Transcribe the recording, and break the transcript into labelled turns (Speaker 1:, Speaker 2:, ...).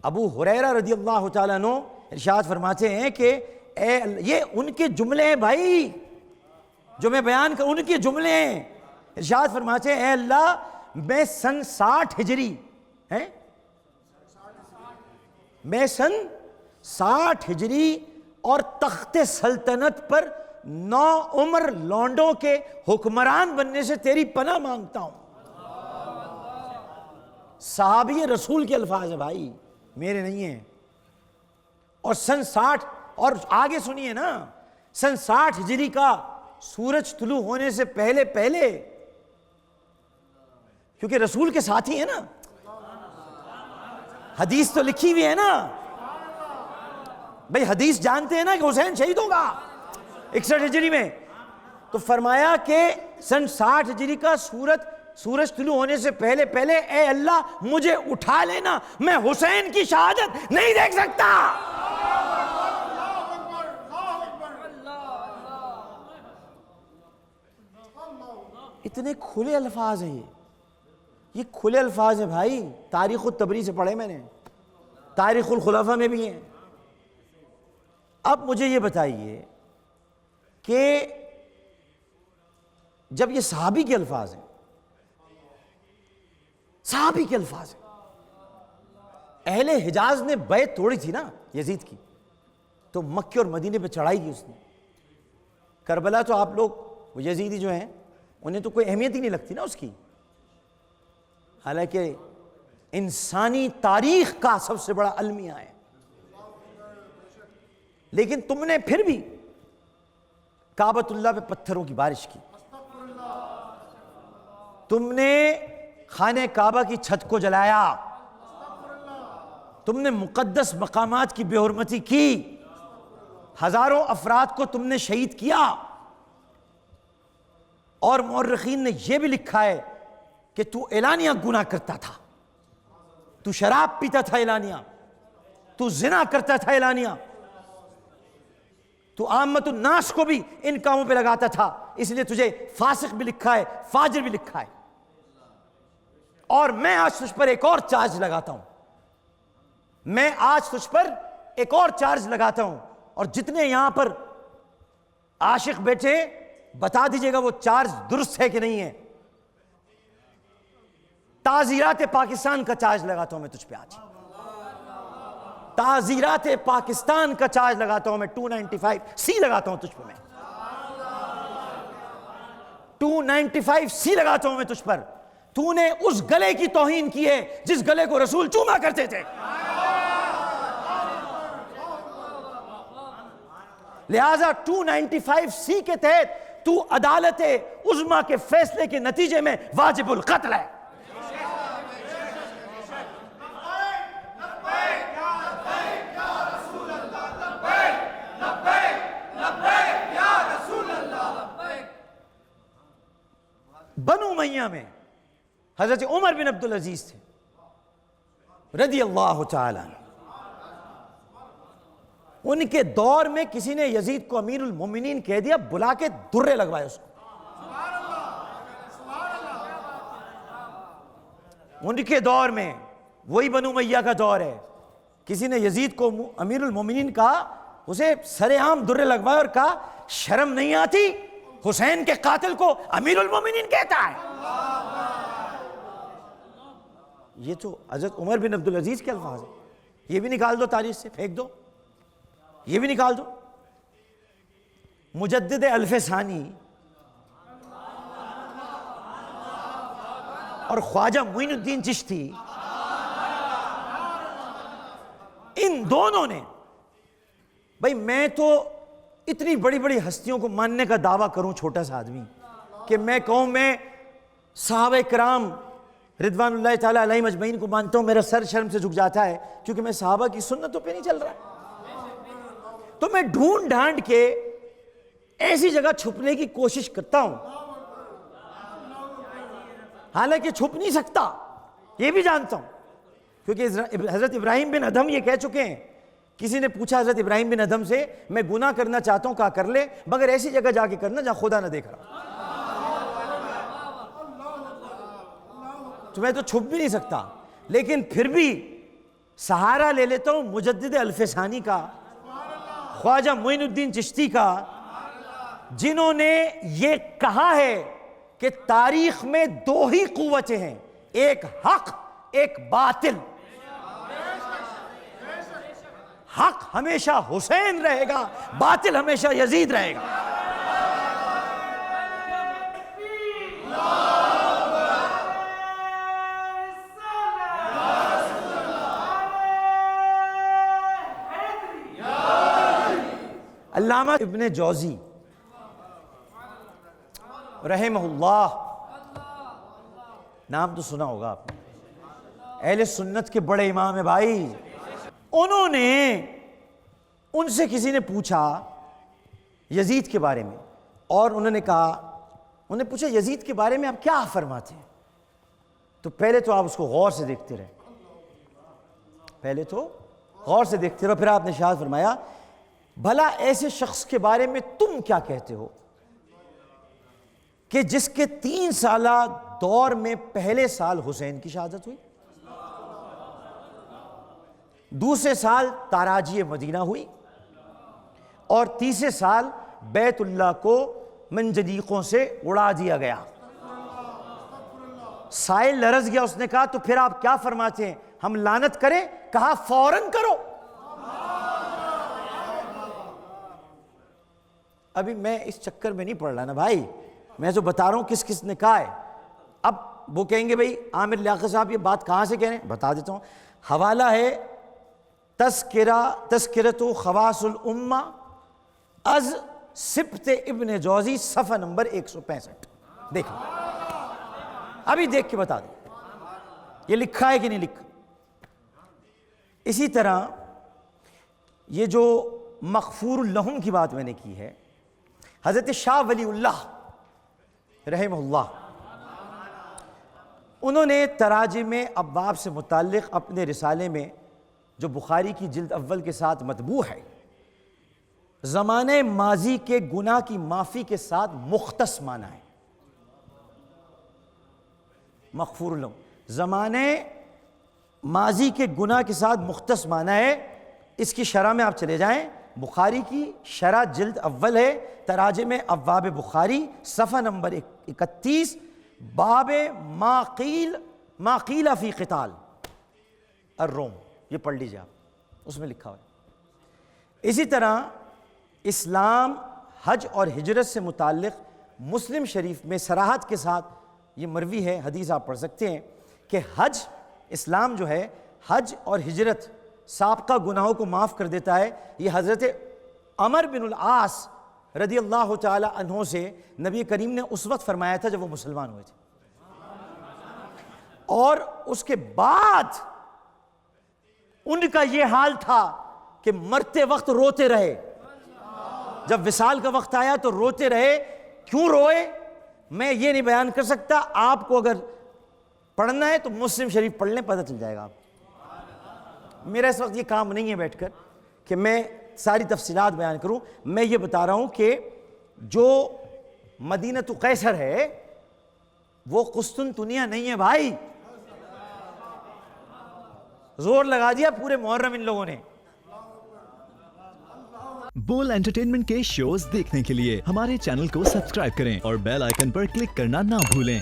Speaker 1: ابو ہریرہ رضی اللہ تعالیٰ عنہ ارشاد فرماتے ہیں کہ یہ ان کے جملے ہیں بھائی جو میں بیان کروں، ان کے جملے ہیں. ارشاد فرماتے ہیں اے اللہ میں سن 60 ہجری میں سن 60 ہجری اور تخت سلطنت پر 9 عمر لونڈوں کے حکمران بننے سے تیری پناہ مانگتا ہوں. صحابی رسول کے الفاظ ہیں بھائی، میرے نہیں ہیں. اور سن 60 اور آگے سنیے نا، سن 60 ہجری کا سورج طلوع ہونے سے پہلے کیونکہ رسول کے ساتھی ہیں نا، حدیث تو لکھی ہوئی ہے نا بھئی، حدیث جانتے ہیں نا کہ حسین شہید ہوگا 61 ہجری میں. تو فرمایا کہ سن 60 ہجری کا سورج طلوع ہونے سے پہلے اے اللہ مجھے اٹھا لینا، میں حسین کی شہادت نہیں دیکھ سکتا. اتنے کھلے الفاظ ہیں یہ کھلے الفاظ ہیں بھائی. تاریخ الطبری سے پڑھے میں نے، تاریخ الخلفاء میں بھی ہیں. اب مجھے یہ بتائیے کہ جب یہ صحابی کے الفاظ ہیں، اہل حجاز نے بیعت توڑی تھی نا یزید کی، تو مکے اور مدینے پہ چڑھائی کی اس نے. کربلا تو آپ لوگ وہ یزیدی جو ہیں انہیں تو کوئی اہمیت ہی نہیں لگتی نا اس کی، حالانکہ انسانی تاریخ کا سب سے بڑا المیہ ہے. لیکن تم نے پھر بھی کعبۃ اللہ پہ پتھروں کی بارش کی، تم نے خانہ کعبہ کی چھت کو جلایا، تم نے مقدس مقامات کی بے حرمتی کی، ہزاروں افراد کو تم نے شہید کیا. اور مورخین نے یہ بھی لکھا ہے کہ تو اعلانیہ گناہ کرتا تھا، تو شراب پیتا تھا اعلانیہ، تو زنا کرتا تھا اعلانیہ، تو عامت الناس کو بھی ان کاموں پہ لگاتا تھا، اس لیے تجھے فاسق بھی لکھا ہے، فاجر بھی لکھا ہے. اور میں آج تجھ پر ایک اور چارج لگاتا ہوں، اور جتنے یہاں پر عاشق بیٹھے بتا دیجئے گا وہ چارج درست ہے کہ نہیں ہے. تعزیرات پاکستان کا چارج لگاتا ہوں میں تجھ پہ آج، تعزیرات پاکستان کا چارج لگاتا ہوں میں، 295C لگاتا ہوں تجھ پہ، میں 295C لگاتا ہوں میں تجھ پر. تو نے اس گلے کی توہین کی ہے جس گلے کو رسول چوما کرتے تھے. لہٰذا 295C کے تحت تو عدالت عظمیٰ کے فیصلے کے نتیجے میں واجب القتل ہے. بنو امیہ میں حضرت عمر بن عبدالعزیز تھے رضی اللہ تعالیٰ عنہ. ان کے دور میں کسی نے یزید کو امیر المومنین کہہ دیا، بلا کے درے لگوائے اس کو. ان کے دور میں وہی بنو امیہ کا دور ہے، کسی نے یزید کو امیر المومنین کہا، اسے سر عام درے لگوائے اور کہا شرم نہیں آتی حسین کے قاتل کو امیر المومنین کہتا ہے. یہ تو حضرت عمر بن عبدالعزیز کے الفاظ ہیں. یہ بھی نکال دو تاریخ سے، پھینک دو، یہ بھی نکال دو. مجدد الف ثانی اور خواجہ معین الدین چشتی، ان دونوں نے، بھائی میں تو اتنی بڑی بڑی ہستیوں کو ماننے کا دعویٰ کروں، چھوٹا سا آدمی، کہ میں کہوں میں صحابہ کرام رضوان اللہ تعالیٰ علیہم اجمعین کو مانتا ہوں، میرا سر شرم سے جھک جاتا ہے کیونکہ میں صحابہ کی سنتوں پہ نہیں چل رہا. تو میں ڈھونڈ ڈھانڈ کے ایسی جگہ چھپنے کی کوشش کرتا ہوں، حالانکہ چھپ نہیں سکتا، یہ بھی جانتا ہوں، کیونکہ حضرت ابراہیم بن ادھم یہ کہہ چکے ہیں. کسی نے پوچھا حضرت ابراہیم بن ادھم سے، میں گناہ کرنا چاہتا ہوں، کہا کر لے مگر ایسی جگہ جا کے کرنا جہاں خدا نہ دیکھ رہا. تو میں تو چھپ بھی نہیں سکتا، لیکن پھر بھی سہارا لے لیتا ہوں مجدد الف ثانی کا، خواجہ معین الدین چشتی کا، جنہوں نے یہ کہا ہے کہ تاریخ میں دو ہی قوتیں ہیں، ایک حق ایک باطل۔ حق ہمیشہ حسین رہے گا، باطل ہمیشہ یزید رہے گا۔ علامہ ابن جوزی رحمہ اللہ، نام تو سنا ہوگا آپ نے، اہل سنت کے بڑے امام ہیں بھائی۔ انہوں نے، ان سے کسی نے پوچھا یزید کے بارے میں، اور انہوں نے کہا، انہوں نے پوچھا یزید کے بارے میں آپ کیا فرماتے ہیں؟ تو پہلے تو آپ اس کو غور سے دیکھتے رہے، پہلے تو غور سے دیکھتے رہے، پھر آپ نے ارشاد فرمایا بھلا ایسے شخص کے بارے میں تم کیا کہتے ہو کہ جس کے 3 سالہ دور میں پہلے سال حسین کی شہادت ہوئی، دوسرے سال تاراجی مدینہ ہوئی، اور تیسرے سال بیت اللہ کو منجنیقوں سے اڑا دیا گیا۔ سائل لرز گیا، اس نے کہا تو پھر آپ کیا فرماتے ہیں، ہم لعنت کریں؟ کہا فوراً کرو۔ ابھی میں اس چکر میں نہیں پڑ رہا نا بھائی، میں تو بتا رہا ہوں کس کس نے کہا ہے۔ اب وہ کہیں گے بھئی عامر لیاقت صاحب یہ بات کہاں سے کہہ رہے ہیں، بتا دیتا ہوں، حوالہ ہے تذکرۃ خواص الامہ از سبط ابن جوزی، صفحہ نمبر 165۔ دیکھیں، ابھی دیکھ کے بتا دیں یہ لکھا ہے کہ نہیں لکھا۔ اسی طرح یہ جو مغفور لہم کی بات میں نے کی ہے، حضرت شاہ ولی اللہ رحمہ اللہ، انہوں نے تراجم ابواب سے متعلق اپنے رسالے میں جو بخاری کی جلد اول کے ساتھ مطبوع ہے، زمانے ماضی کے گناہ کی معافی کے ساتھ مختص مانا ہے۔ مغفور لہم زمانے ماضی کے گناہ کے ساتھ مختص مانا ہے۔ اس کی شرح میں آپ چلے جائیں، بخاری کی شرح جلد اول ہے، تراجم ابواب بخاری، صفحہ نمبر 31، باب ما قیل فی قتال الروم، یہ پڑھ لیجیے آپ، اس میں لکھا ہوا ہے۔ اسی طرح اسلام، حج اور ہجرت سے متعلق مسلم شریف میں صراحت کے ساتھ یہ مروی ہے، حدیث آپ پڑھ سکتے ہیں کہ حج، اسلام جو ہے حج اور ہجرت سابقہ گناہوں کو معاف کر دیتا ہے۔ یہ حضرت عمر بن العاص رضی اللہ تعالی عنہ سے نبی کریم نے اس وقت فرمایا تھا جب وہ مسلمان ہوئے تھے، اور اس کے بعد ان کا یہ حال تھا کہ مرتے وقت روتے رہے، جب وصال کا وقت آیا تو روتے رہے۔ کیوں روئے میں یہ نہیں بیان کر سکتا، آپ کو اگر پڑھنا ہے تو مسلم شریف پڑھ لیں، پتہ چل جائے گا آپ۔ میرا اس وقت یہ کام نہیں ہے بیٹھ کر کہ میں ساری تفصیلات بیان کروں، میں یہ بتا رہا ہوں کہ جو مدینہ قیصر ہے وہ قسطنطنیہ نہیں ہے بھائی، زور لگا دیا پورے محرم ان لوگوں نے۔
Speaker 2: بول انٹرٹینمنٹ کے شوز دیکھنے کے لیے ہمارے چینل کو سبسکرائب کریں اور بیل آئیکن پر کلک کرنا نہ بھولیں۔